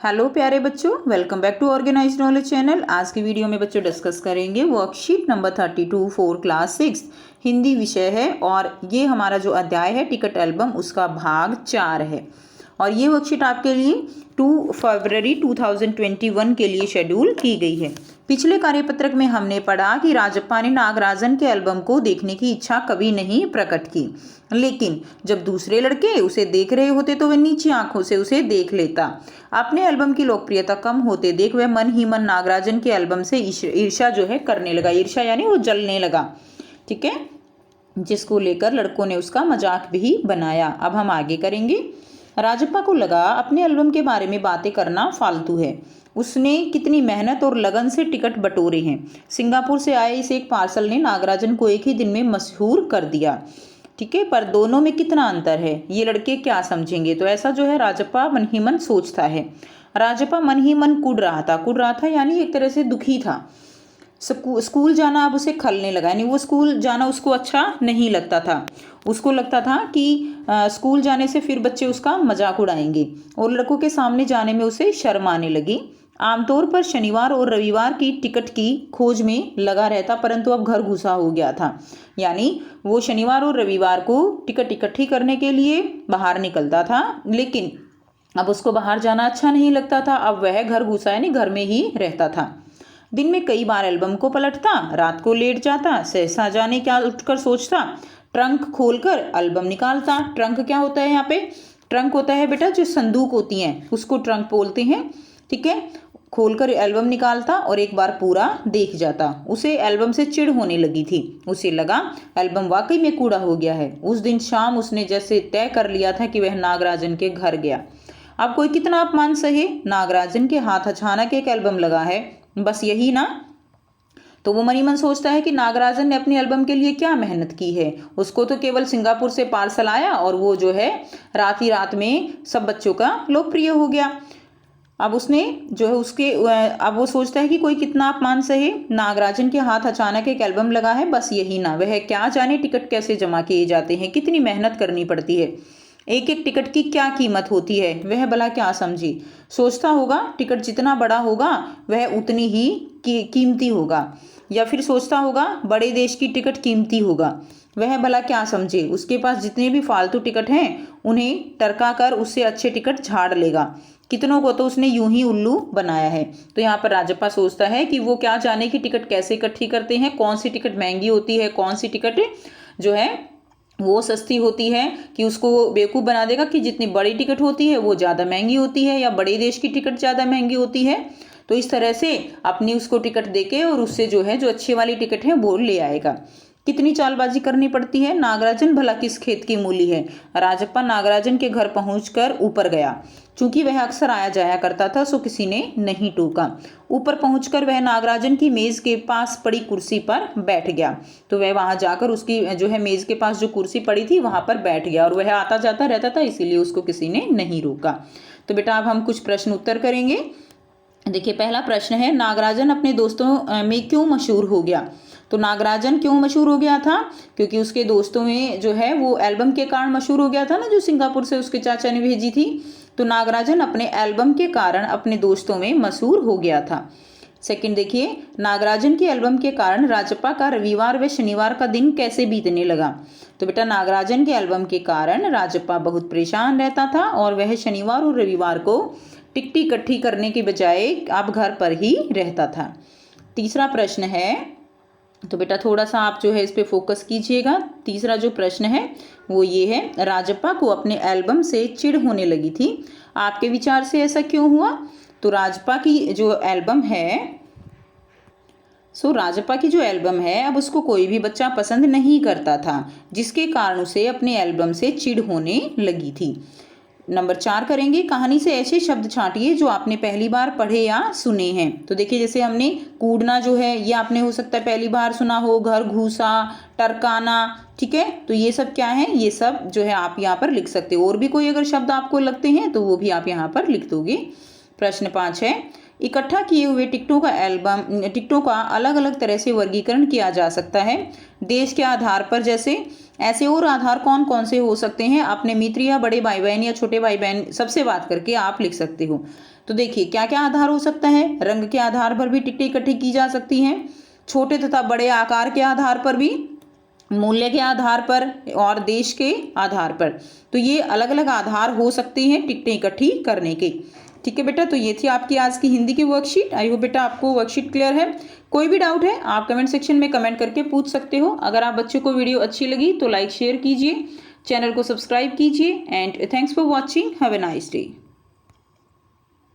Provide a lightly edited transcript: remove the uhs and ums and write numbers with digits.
Hello प्यारे बच्चों, welcome back to organised knowledge channel. आज की वीडियो में बच्चों डिस्कस करेंगे worksheet number 32 for class 6 Hindi विषय है। और ये हमारा जो अध्याय है टिकट एल्बम उसका भाग 4 है। और ये वर्कशीट आपके लिए 2 फरवरी 2021 के लिए शेड्यूल की गई है। पिछले कार्यपत्रक में हमने पढ़ा कि राजप्पा ने नागराजन के एल्बम को देखने की इच्छा कभी नहीं प्रकट की, लेकिन जब दूसरे लड़के उसे देख रहे होते तो वह नीची आंखों से उसे देख लेता। अपने एल्बम की लोकप्रियता कम होते देख वह मन ही मन नागराजन के एल्बम से ईर्ष्या जो है करने लगा। ईर्ष्या यानी वो जलने लगा, ठीक है, जिसको लेकर लड़कों ने उसका मजाक भी बनाया। अब हम आगे करेंगे। राजप्पा को लगा अपने एल्बम के बारे में बातें करना फालतू है। उसने कितनी मेहनत और लगन से टिकट बटोरे हैं। सिंगापुर से आए इस एक पार्सल ने नागराजन को एक ही दिन में मशहूर कर दिया, ठीक है, पर दोनों में कितना अंतर है, ये लड़के क्या समझेंगे। तो ऐसा जो है राजप्पा मन ही मन सोचता है। राजप्पा मन ही मन कूद रहा था यानी एक तरह से दुखी था। स्कूल जाना अब उसे खलने लगा, यानी वो स्कूल जाना उसको अच्छा नहीं लगता था। उसको लगता था कि स्कूल जाने से फिर बच्चे उसका मजाक उड़ाएंगे और लड़कों के सामने जाने में उसे शर्म आने लगी। आमतौर पर शनिवार और रविवार की टिकट की खोज में लगा रहता, परंतु अब घर घुसा हो गया था। यानी वो शनिवार और रविवार को टिकट इकट्ठी करने के लिए बाहर निकलता था, लेकिन अब उसको बाहर जाना अच्छा नहीं लगता था। अब वह घर घुसा यानी घर में ही रहता था। दिन में कई बार एल्बम को पलटता, रात को लेट जाता, सहसा जाने क्या उठकर सोचता, ट्रंक खोलकर एल्बम निकालता। ट्रंक क्या होता है यहाँ पे? ट्रंक होता है बेटा जो संदूक होती हैं उसको ट्रंक बोलते हैं, ठीक है। खोलकर एल्बम निकालता और एक बार पूरा देख जाता। उसे एल्बम से चिढ़ होने लगी थी। उसे लगा एल्बम वाकई में कूड़ा हो गया है। उस दिन शाम उसने जैसे तय कर लिया था कि वह नागराजन के घर गया। अब कोई कितना अपमान सहे, नागराजन के हाथ अचानक एक एल्बम लगा है, बस यही ना। तो वो मन ही मन सोचता है कि नागराजन ने अपनी एल्बम के लिए क्या मेहनत की है। उसको तो केवल सिंगापुर से पार्सल आया और वो जो है रात ही रात में सब बच्चों का लोकप्रिय हो गया। अब उसने जो है उसके अब वो सोचता है कि कोई कितना अपमान सहे, नागराजन के हाथ अचानक एक एल्बम लगा है, बस यही ना। वह क्या जाने टिकट कैसे जमा किए जाते हैं, कितनी मेहनत करनी पड़ती है, एक एक टिकट की क्या कीमत होती है, वह भला क्या समझी। सोचता होगा टिकट जितना बड़ा होगा वह उतनी ही कीमती होगा, या फिर सोचता होगा बड़े देश की टिकट कीमती होगा। वह भला क्या समझे, उसके पास जितने भी फालतू टिकट हैं उन्हें टरका कर उससे अच्छे टिकट झाड़ लेगा। कितनों को तो उसने यूं ही उल्लू बनाया है। तो यहाँ पर राजप्पा सोचता है कि वो क्या जाने की टिकट कैसे इकट्ठी करते हैं, कौन सी टिकट महंगी होती है, कौन सी टिकट जो है वो सस्ती होती है, कि उसको बेवकूफ़ बना देगा कि जितनी बड़ी टिकट होती है वो ज़्यादा महंगी होती है या बड़े देश की टिकट ज़्यादा महंगी होती है। तो इस तरह से अपनी उसको टिकट देके और उससे जो है जो अच्छी वाली टिकट है वो ले आएगा। कितनी चालबाजी करनी पड़ती है। नागराजन भला किस खेत की मूली है। राजप्पा नागराजन के घर पहुंचकर ऊपर गया। चूंकि वह अक्सर आया जाया करता था सो किसी ने नहीं टोका। ऊपर पहुंचकर वह नागराजन की मेज के पास पड़ी कुर्सी पर बैठ गया। तो वह वहां जाकर उसकी जो है मेज के पास जो कुर्सी पड़ी थी वहां पर बैठ गया, और वह आता जाता रहता था इसीलिए उसको किसी ने नहीं रोका। तो बेटा अब हम कुछ प्रश्न उत्तर करेंगे। देखिए पहला प्रश्न है, नागराजन अपने दोस्तों में क्यों मशहूर हो गया। तो नागराजन क्यों मशहूर हो गया था? क्योंकि उसके दोस्तों में जो है वो एल्बम के कारण मशहूर हो गया था ना, जो सिंगापुर से उसके चाचा ने भेजी थी। तो नागराजन अपने एल्बम के कारण अपने दोस्तों में मशहूर हो गया था। सेकंड देखिए, नागराजन की एल्बम के कारण राजप्पा का रविवार व शनिवार का दिन कैसे बीतने लगा। तो बेटा नागराजन के एल्बम के कारण राजप्पा बहुत परेशान रहता था और वह शनिवार और रविवार को टिकट इकट्ठी करने के बजाय अब घर पर ही रहता था। तीसरा प्रश्न है, तो बेटा थोड़ा सा आप जो है इस पे फोकस कीजिएगा। तीसरा जो प्रश्न है वो ये है, राजप्पा को अपने एल्बम से चिढ़ होने लगी थी, आपके विचार से ऐसा क्यों हुआ। तो राजप्पा की जो एल्बम है अब उसको कोई भी बच्चा पसंद नहीं करता था, जिसके कारण उसे अपने एल्बम से चिढ़ होने लगी थी। नंबर 4 करेंगे, कहानी से ऐसे शब्द छांटिए जो आपने पहली बार पढ़े या सुने हैं। तो देखिए जैसे हमने कूदना जो है ये आपने हो सकता है पहली बार सुना हो, घर घूसा, टरकाना, ठीक है। तो ये सब क्या है, ये सब जो है आप यहाँ पर लिख सकते हो। और भी कोई अगर शब्द आपको लगते हैं तो वो भी आप यहाँ पर लिख दोगे। प्रश्न 5 है, इकट्ठा किए हुए टिकटों का अलग अलग तरह से वर्गीकरण किया जा सकता है देश के आधार पर। जैसे ऐसे और आधार कौन कौन से हो सकते हैं, अपने मित्र या बड़े भाई बहन या छोटे भाई बहन सबसे बात करके आप लिख सकते हो। तो देखिए क्या क्या आधार हो सकता है। रंग के आधार पर भी टिकटें इकट्ठी की जा सकती हैं, छोटे तथा बड़े आकार के आधार पर भी, मूल्य के आधार पर और देश के आधार पर। तो ये अलग अलग आधार हो सकते हैं टिकटें इकट्ठी करने के। ठीक है बेटा, तो ये थी आपकी आज की हिंदी की वर्कशीट। आई होप बेटा आपको वर्कशीट क्लियर है। कोई भी डाउट है आप कमेंट सेक्शन में कमेंट करके पूछ सकते हो। अगर आप बच्चों को वीडियो अच्छी लगी तो लाइक शेयर कीजिए, चैनल को सब्सक्राइब कीजिए and thanks for watching. Have a nice day.